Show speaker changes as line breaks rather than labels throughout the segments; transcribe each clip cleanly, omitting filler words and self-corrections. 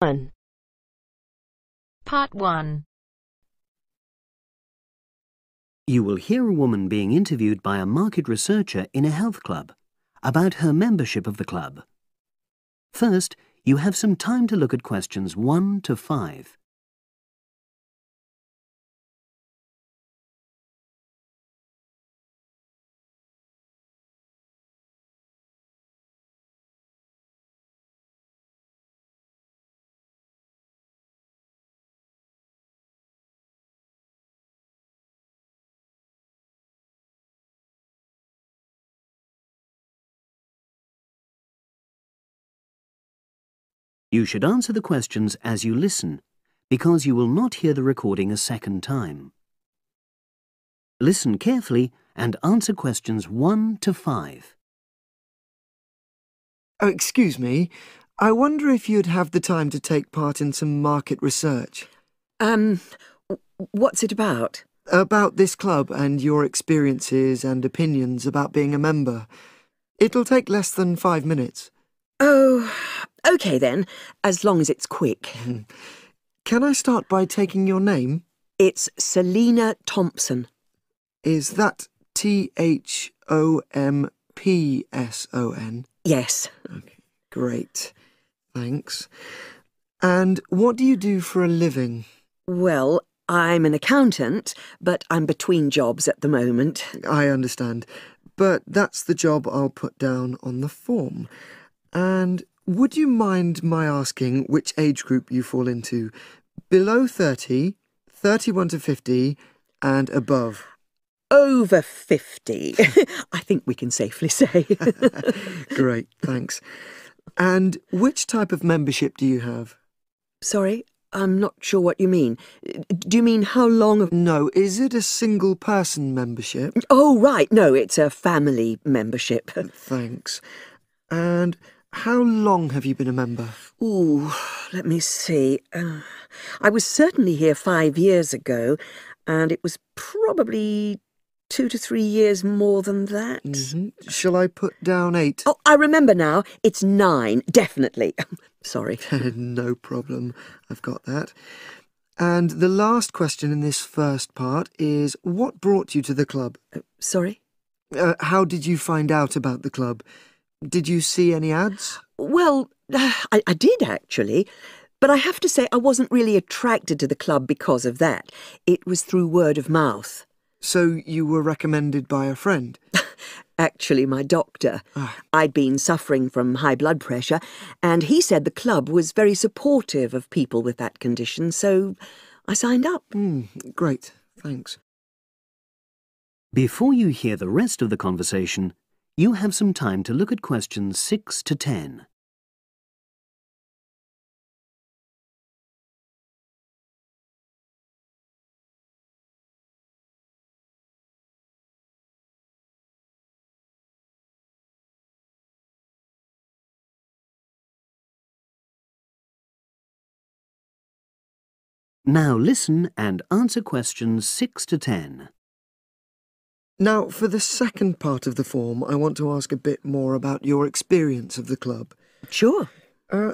1.
Part 1.
You will hear a woman being interviewed by a market researcher in a health club about her membership of the club. First, you have some time to look at questions 1 to 5. You should answer the questions as you listen, because you will not hear the recording a second time. Listen carefully and answer questions 1 to 5.
Oh, excuse me. I wonder if you'd have the time to take part in some market research.
What's it about?
About this club and your experiences and opinions about being a member. It'll take less than 5 minutes.
Oh, OK then, as long as it's quick.
Can I start by taking your name?
It's Selina Thompson.
Is that Thompson?
Yes.
Okay, great. Thanks. And what do you do for a living?
Well, I'm an accountant, but I'm between jobs at the moment.
I understand. But that's the job I'll put down on the form. And would you mind my asking which age group you fall into? Below 30, 31 to 50, and above?
Over 50, I think we can safely say.
Great, thanks. And which type of membership do you have?
Sorry, I'm not sure what you mean. Do you mean how long?
No, is it a single-person membership?
Oh, right, no, it's a family membership.
Thanks. And how long have you been a member?
Ooh, let me see. I was certainly here 5 years ago, and it was probably 2 to 3 years more than that.
Shall I put down 8?
Oh, I remember now. It's 9, definitely. Sorry.
No problem. I've got that. And the last question in this first part is, what brought you to the club?
Sorry?
How did you find out about the club? Did you see any ads?
Well, I did actually, but I have to say I wasn't really attracted to the club because of that. It was through word of mouth.
So you were recommended by a friend?
Actually, my doctor. I'd been suffering from high blood pressure, and he said the club was very supportive of people with that condition, so I signed up.
Great, thanks.
Before you hear the rest of the conversation, you have some time to look at questions 6 to 10. Now listen and answer questions 6 to 10.
Now, for the second part of the form, I want to ask a bit more about your experience of the club.
Sure.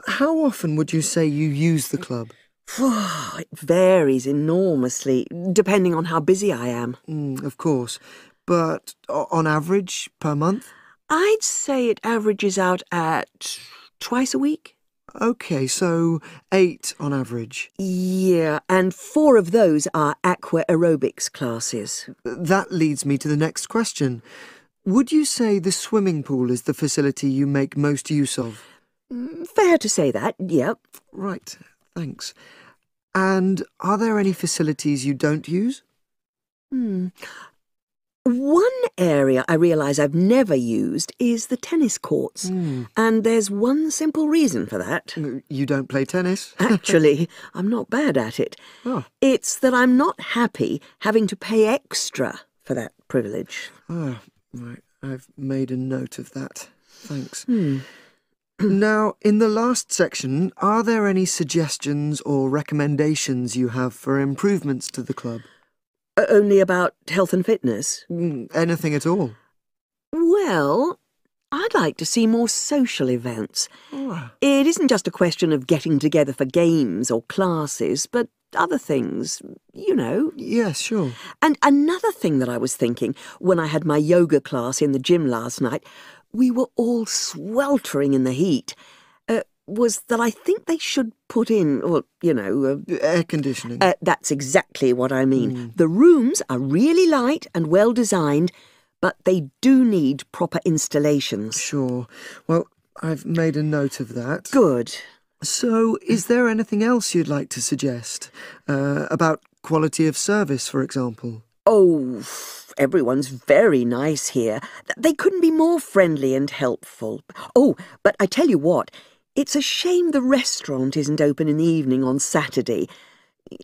How often would you say you use the club?
It varies enormously, depending on how busy I am.
Of course. But on average, per month?
I'd say it averages out at twice a week.
OK, so 8 on average.
Yeah, and 4 of those are aqua aerobics classes.
That leads me to the next question. Would you say the swimming pool is the facility you make most use of?
Fair to say that, yep.
Right, thanks. And are there any facilities you don't use?
One area I realise I've never used is the tennis courts. And there's one simple reason for that.
You don't play tennis?
Actually, I'm not bad at it.
Oh.
It's that I'm not happy having to pay extra for that privilege.
Oh, right. I've made a note of that. Thanks. Now, in the last section, are there any suggestions or recommendations you have for improvements to the club?
Only about health and fitness?
Anything at all?
Well, I'd like to see more social events.
Oh.
It isn't just a question of getting together for games or classes, but other things, you know.
Yes, sure.
And another thing that I was thinking, when I had my yoga class in the gym last night, we were all sweltering in the heat, was that I think they should put in, well, you know...
Air conditioning.
That's exactly what I mean. The rooms are really light and well designed, but they do need proper installations.
Sure. Well, I've made a note of that.
Good.
So, is there anything else you'd like to suggest? About quality of service, for example?
Oh, everyone's very nice here. They couldn't be more friendly and helpful. Oh, but I tell you what, it's a shame the restaurant isn't open in the evening on Saturday,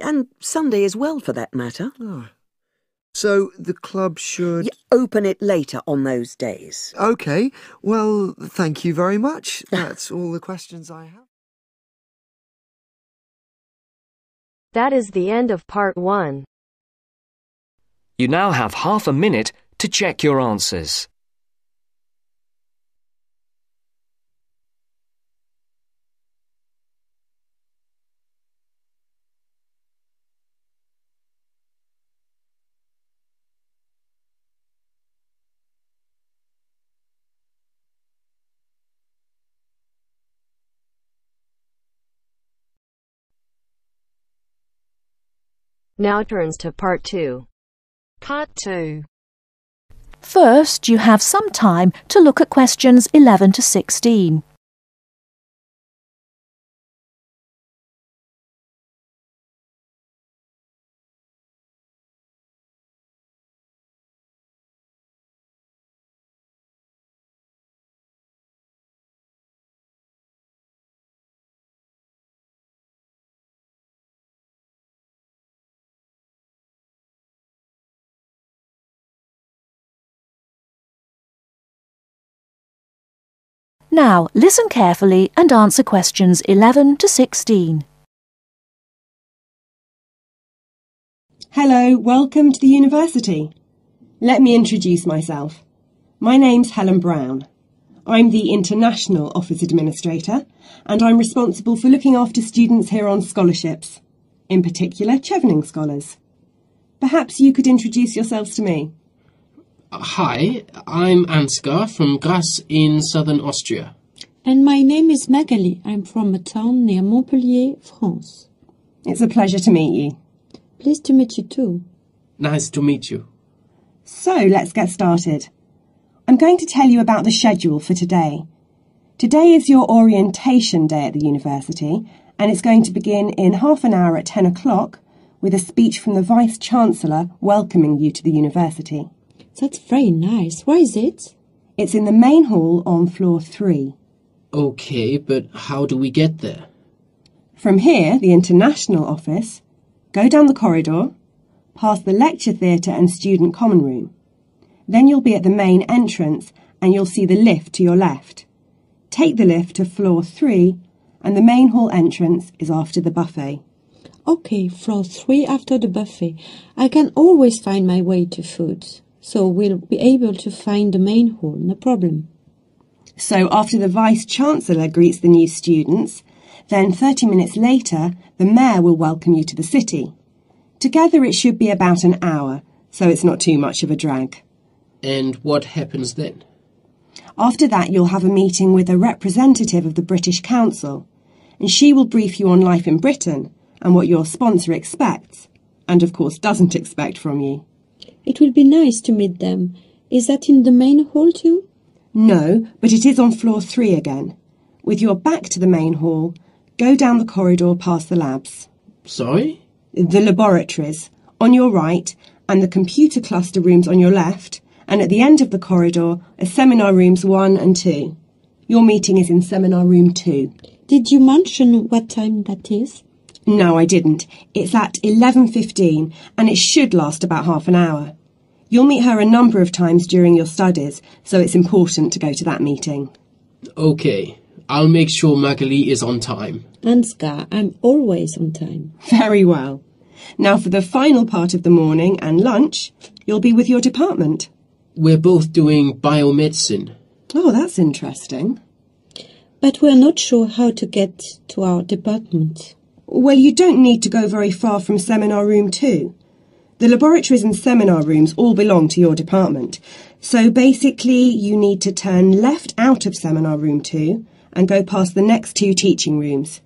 and Sunday as well, for that matter.
Oh. So the club should...
open it later on those days.
OK. Well, thank you very much. That's all the questions I have.
That is the end of part 1.
You now have half a minute to check your answers.
Now turns to part 2. Part 2.
First, you have some time to look at questions 11 to 16. Now, listen carefully and answer questions 11 to 16.
Hello, welcome to the university. Let me introduce myself. My name's Helen Brown. I'm the International Office Administrator, and I'm responsible for looking after students here on scholarships, in particular Chevening scholars. Perhaps you could introduce yourselves to me.
Hi, I'm Ansgar from Grasse in southern Austria.
And my name is Magali. I'm from a town near Montpellier, France.
It's a pleasure to meet you.
Pleased to meet you too.
Nice to meet you.
So, let's get started. I'm going to tell you about the schedule for today. Today is your orientation day at the university, and it's going to begin in half an hour at 10 o'clock with a speech from the Vice-Chancellor welcoming you to the university.
That's very nice. Where is it?
It's in the main hall on floor 3.
Okay, but how do we get there?
From here, the International Office, go down the corridor, past the lecture theatre and student common room. Then you'll be at the main entrance and you'll see the lift to your left. Take the lift to floor 3 and the main hall entrance is after the buffet.
Okay, floor 3 after the buffet. I can always find my way to food. So we'll be able to find the main hall, no problem.
So after the Vice-Chancellor greets the new students, then 30 minutes later, the Mayor will welcome you to the city. Together it should be about an hour, so it's not too much of a drag.
And what happens then?
After that, you'll have a meeting with a representative of the British Council, and she will brief you on life in Britain and what your sponsor expects, and of course doesn't expect from you.
It will be nice to meet them. Is that in the main hall too?
No, but it is on floor 3 again. With your back to the main hall, go down the corridor past the labs.
Sorry?
The laboratories, on your right, and the computer cluster rooms on your left, and at the end of the corridor are seminar rooms 1 and 2. Your meeting is in seminar room 2.
Did you mention what time that is?
No, I didn't. It's at 11:15 and it should last about half an hour. You'll meet her a number of times during your studies, so it's important to go to that meeting.
Okay, I'll make sure Magali is on time.
Ansgar, I'm always on time.
Very well. Now for the final part of the morning and lunch, you'll be with your department.
We're both doing biomedicine.
Oh, that's interesting.
But we're not sure how to get to our department.
Well, you don't need to go very far from Seminar Room 2. The laboratories and seminar rooms all belong to your department. So basically, you need to turn left out of Seminar Room 2 and go past the next 2 teaching rooms.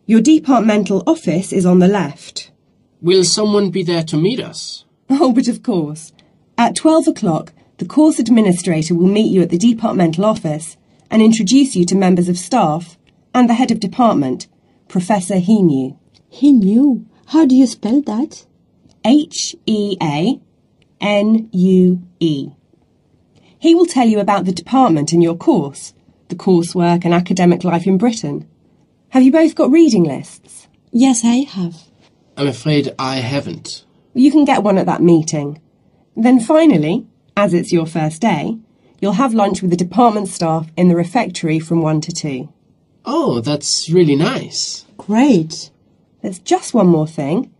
Your departmental office is on the left.
Will someone be there to meet us?
Oh, but of course. At 12 o'clock, the course administrator will meet you at the departmental office and introduce you to members of staff and the head of department, Professor Heanue.
Heanue? How do you spell that?
Heanue. He will tell you about the department and your course, the coursework and academic life in Britain. Have you both got reading lists?
Yes, I have.
I'm afraid I haven't.
You can get one at that meeting. Then finally, as it's your first day, you'll have lunch with the department staff in the refectory from 1 to 2.
Oh, that's really nice.
Great.
There's just one more thing.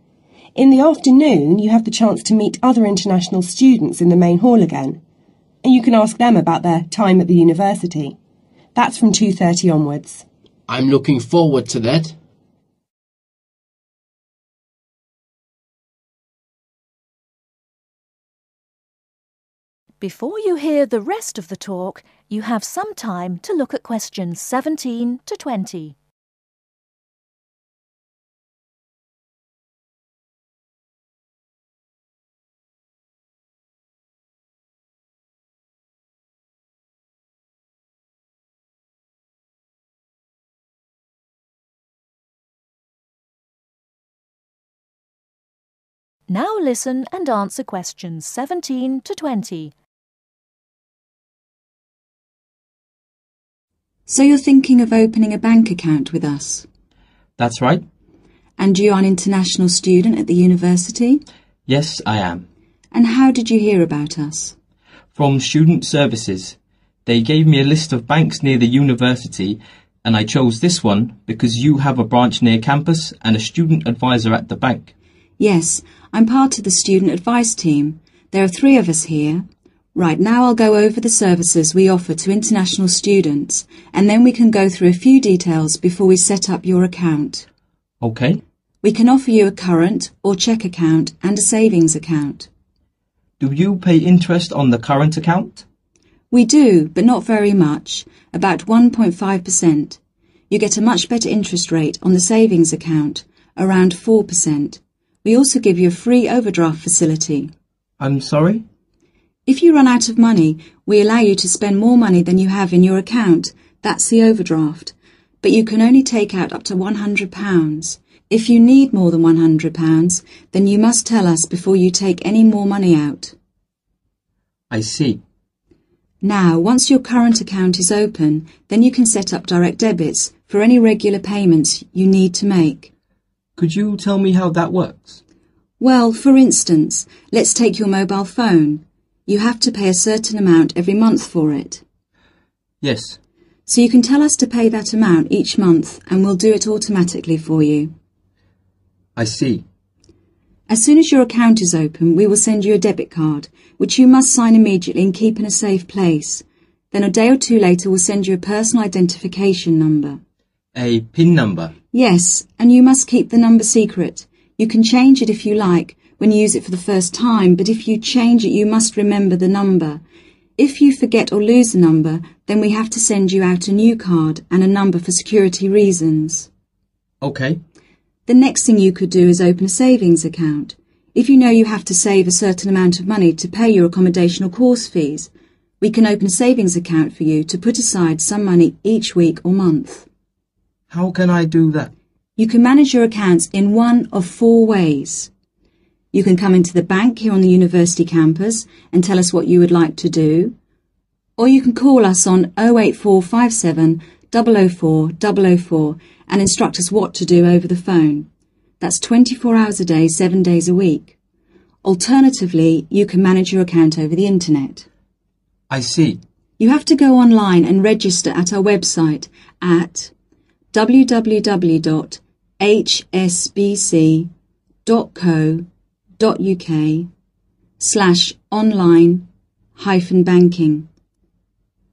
In the afternoon, you have the chance to meet other international students in the main hall again. And you can ask them about their time at the university. That's from 2:30 onwards.
I'm looking forward to that.
Before you hear the rest of the talk, you have some time to look at questions 17 to 20. Now listen and answer questions 17 to 20.
So you're thinking of opening a bank account with us?
That's right.
And you are an international student at the university?
Yes, I am.
And how did you hear about us?
From Student Services. They gave me a list of banks near the university, and I chose this one because you have a branch near campus and a student advisor at the bank.
Yes, I'm part of the student advice team. There are 3 of us here. Right, now I'll go over the services we offer to international students, and then we can go through a few details before we set up your account.
Okay.
We can offer you a current or cheque account and a savings account.
Do you pay interest on the current account?
We do, but not very much, about 1.5%. You get a much better interest rate on the savings account, around 4%. We also give you a free overdraft facility.
I'm sorry?
If you run out of money, we allow you to spend more money than you have in your account. That's the overdraft. But you can only take out up to £100. If you need more than £100, then you must tell us before you take any more money out.
I see.
Now, once your current account is open, then you can set up direct debits for any regular payments you need to make.
Could you tell me how that works?
Well, for instance, let's take your mobile phone. You have to pay a certain amount every month for it.
Yes.
So you can tell us to pay that amount each month and we'll do it automatically for you.
I see.
As soon as your account is open, we will send you a debit card, which you must sign immediately and keep in a safe place. Then a day or 2 later, we'll send you a personal identification number.
A PIN number?
Yes, and you must keep the number secret. You can change it if you like when you use it for the first time, but if you change it, you must remember the number. If you forget or lose the number, then we have to send you out a new card and a number for security reasons.
Okay.
The next thing you could do is open a savings account. If you know you have to save a certain amount of money to pay your accommodation or course fees, we can open a savings account for you to put aside some money each week or month.
How can I do that?
You can manage your accounts in one of 4 ways. You can come into the bank here on the university campus and tell us what you would like to do. Or you can call us on 08457 004 004 and instruct us what to do over the phone. That's 24 hours a day, 7 days a week. Alternatively, you can manage your account over the internet.
I see.
You have to go online and register at our website at www.hsbc.co.uk/online-banking.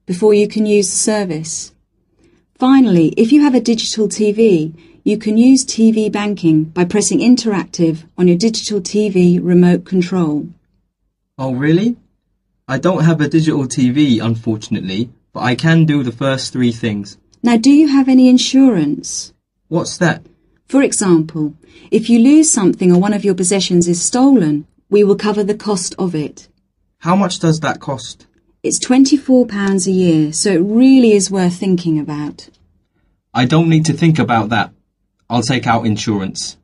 before you can use the service. Finally, if you have a digital TV, you can use TV banking by pressing Interactive on your digital TV remote control.
Oh, really? I don't have a digital TV, unfortunately, but I can do the first three things.
Now, do you have any insurance?
What's that?
For example, if you lose something or one of your possessions is stolen, we will cover the cost of it.
How much does that cost?
It's £24 a year, so it really is worth thinking about.
I don't need to think about that. I'll take out insurance.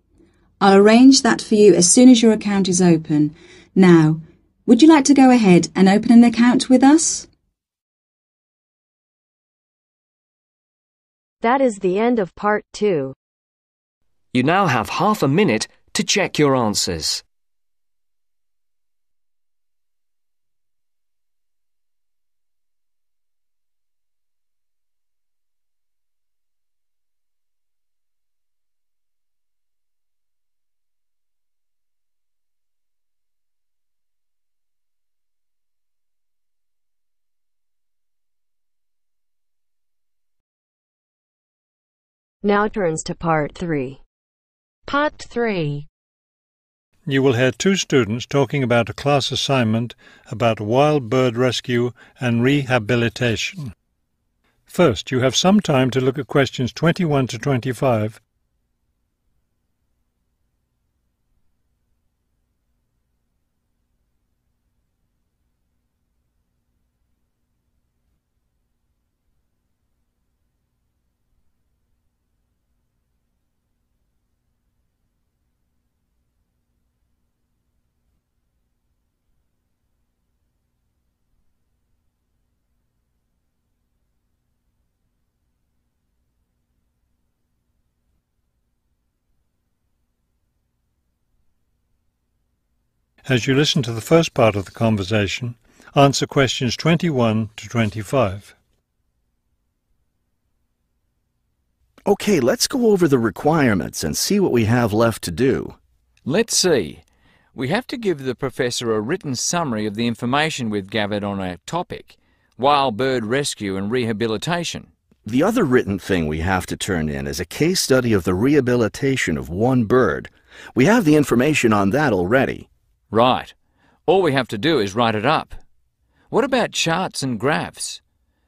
I'll arrange that for you as soon as your account is open. Now, would you like to go ahead and open an account with us?
That is the end of part 2.
You now have half a minute to check your answers.
Now turns to part 3. Part 3.
You will hear two students talking about a class assignment about wild bird rescue and rehabilitation. First, you have some time to look at questions 21 to 25. As you listen to the first part of the conversation, answer questions 21 to 25.
Okay, let's go over the requirements and see what we have left to do.
Let's see. We have to give the professor a written summary of the information we've gathered on our topic, wild bird rescue and rehabilitation.
The other written thing we have to turn in is a case study of the rehabilitation of one bird. We have the information on that already.
Right. All we have to do is write it up. What about charts and graphs?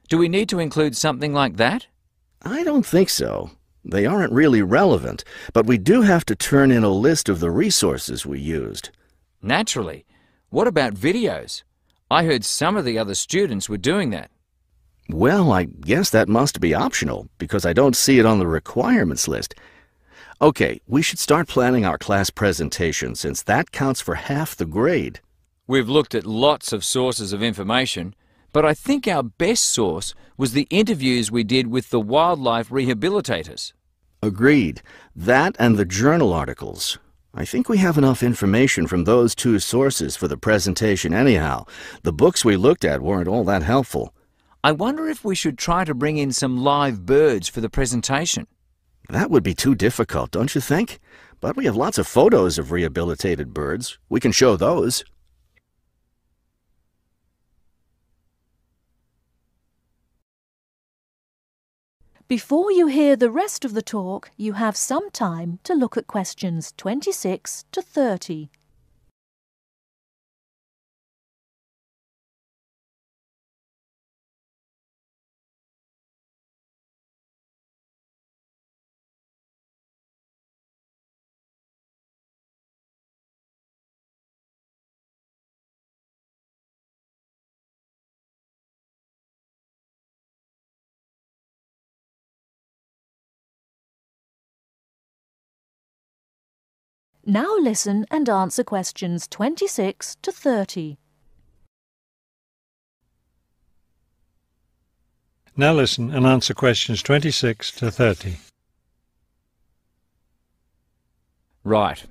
Do we need to include something like that?
I don't think so. They aren't really relevant, but we do have to turn in a list of the resources we used.
Naturally. What about videos? I heard some of the other students were doing that.
Well, I guess that must be optional, because I don't see it on the requirements list. Okay, we should start planning our class presentation, since that counts for half the grade.
We've looked at lots of sources of information, but I think our best source was the interviews we did with the wildlife rehabilitators.
Agreed. That and the journal articles. I think we have enough information from those two sources for the presentation anyhow. The books we looked at weren't all that helpful.
I wonder if we should try to bring in some live birds for the presentation.
That would be too difficult, don't you think? But we have lots of photos of rehabilitated birds. We can show those.
Before you hear the rest of the talk, you have some time to look at questions 26 to 30. Now listen and answer questions 26 to 30.
Now listen and answer questions 26 to 30.
Right.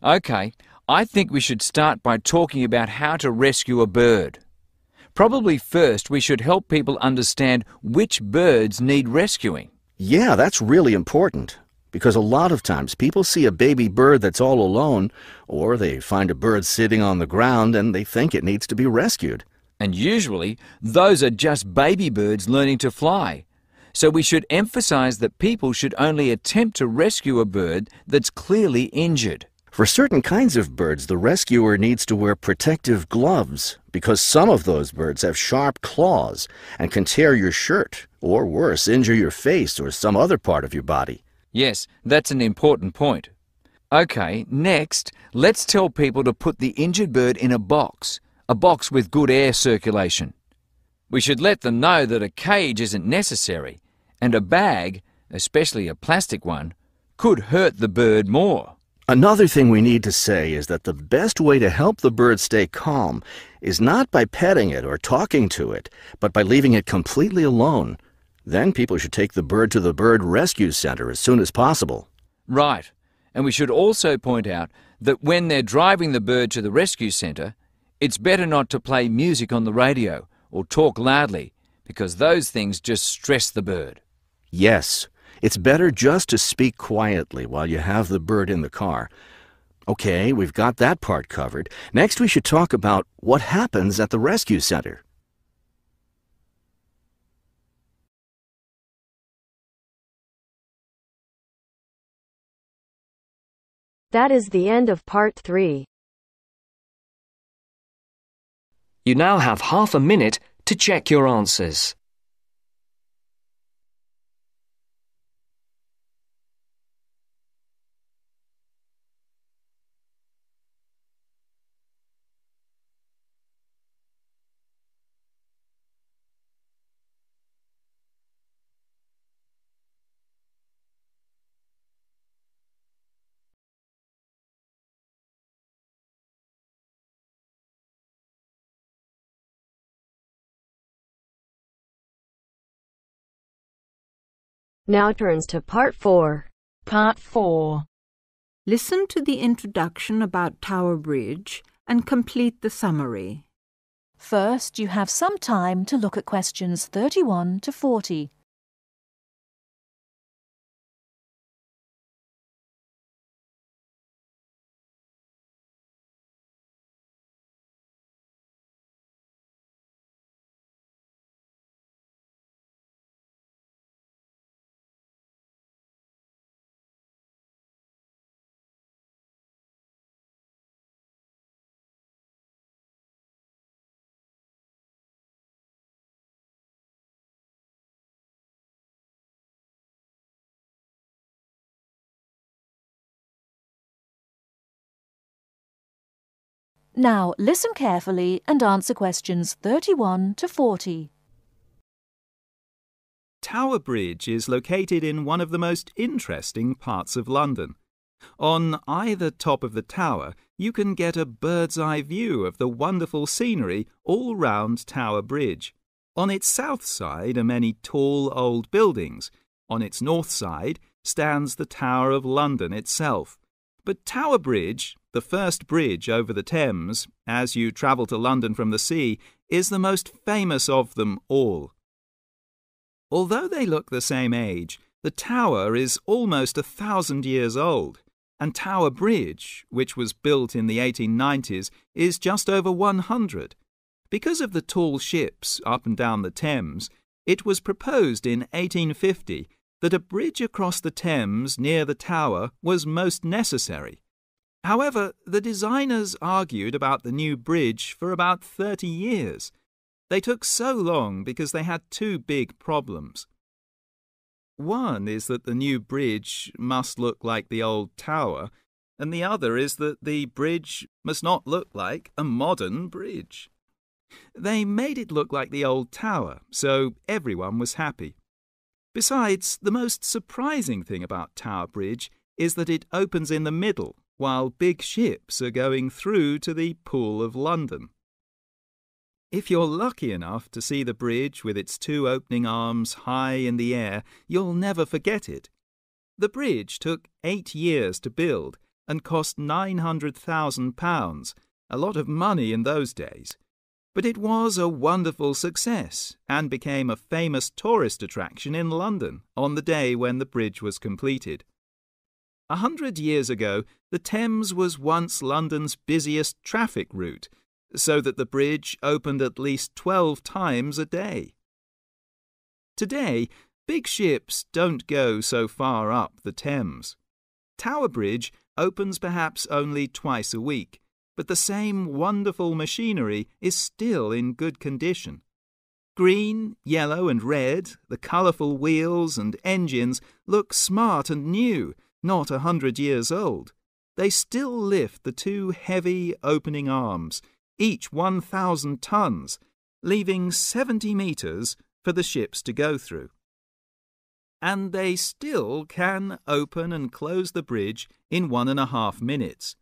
Okay, I think we should start by talking about how to rescue a bird. Probably first we should help people understand which birds need rescuing.
Yeah, that's really important. Because a lot of times people see a baby bird that's all alone, or they find a bird sitting on the ground and they think it needs to be rescued.
And usually, those are just baby birds learning to fly. So we should emphasize that people should only attempt to rescue a bird that's clearly injured.
For certain kinds of birds, the rescuer needs to wear protective gloves because some of those birds have sharp claws and can tear your shirt, or worse, injure your face or some other part of your body.
Yes, that's an important point. OK, next, let's tell people to put the injured bird in a box with good air circulation. We should let them know that a cage isn't necessary, and a bag, especially a plastic one, could hurt the bird more.
Another thing we need to say is that the best way to help the bird stay calm is not by petting it or talking to it, but by leaving it completely alone. Then people should take the bird to the bird rescue center as soon as possible.
Right, and we should also point out that when they're driving the bird to the rescue center, it's better not to play music on the radio or talk loudly, because those things just stress the bird.
Yes. It's better just to speak quietly while you have the bird in the car. Okay, we've got that part covered. Next, we should talk about what happens at the rescue center.
That is the end of part 3.
You now have half a minute to check your answers.
Now turns to part 4.
Part 4. Listen to the introduction about Tower Bridge and complete the summary.
First, you have some time to look at questions 31 to 40. Now listen carefully and answer questions 31 to 40.
Tower Bridge is located in one of the most interesting parts of London. On either top of the tower, you can get a bird's-eye view of the wonderful scenery all round Tower Bridge. On its south side are many tall old buildings. On its north side stands the Tower of London itself. But Tower Bridge, the first bridge over the Thames, as you travel to London from the sea, is the most famous of them all. Although they look the same age, the tower is almost 1,000 years old, and Tower Bridge, which was built in the 1890s, is just over 100. Because of the tall ships up and down the Thames, it was proposed in 1850 that a bridge across the Thames near the tower was most necessary. However, the designers argued about the new bridge for about 30 years. They took so long because they had two big problems. One is that the new bridge must look like the old tower, and the other is that the bridge must not look like a modern bridge. They made it look like the old tower, so everyone was happy. Besides, the most surprising thing about Tower Bridge is that it opens in the middle while big ships are going through to the Pool of London. If you're lucky enough to see the bridge with its two opening arms high in the air, you'll never forget it. The bridge took 8 years to build and cost £900,000, a lot of money in those days. But it was a wonderful success and became a famous tourist attraction in London on the day when the bridge was completed. 100 years ago, the Thames was once London's busiest traffic route, so that the bridge opened at least 12 times a day. Today, big ships don't go so far up the Thames. Tower Bridge opens perhaps only twice a week, but the same wonderful machinery is still in good condition. Green, yellow and red, the colourful wheels and engines look smart and new, not 100 years old. They still lift the two heavy opening arms, each 1,000 tons, leaving 70 metres for the ships to go through. And they still can open and close the bridge in 1.5 minutes.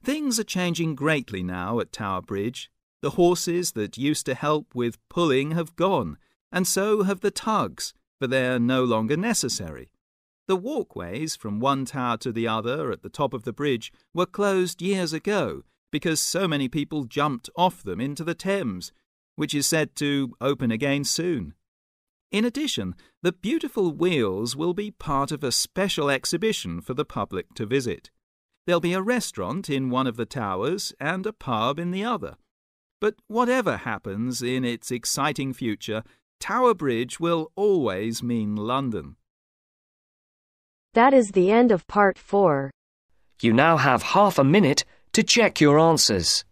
Things are changing greatly now at Tower Bridge. The horses that used to help with pulling have gone, and so have the tugs, for they're no longer necessary. The walkways from one tower to the other at the top of the bridge were closed years ago because so many people jumped off them into the Thames, which is said to open again soon. In addition, the beautiful wheels will be part of a special exhibition for the public to visit. There'll be a restaurant in one of the towers and a pub in the other. But whatever happens in its exciting future, Tower Bridge will always mean London.
That is the end of part 4.
You now have half a minute to check your answers.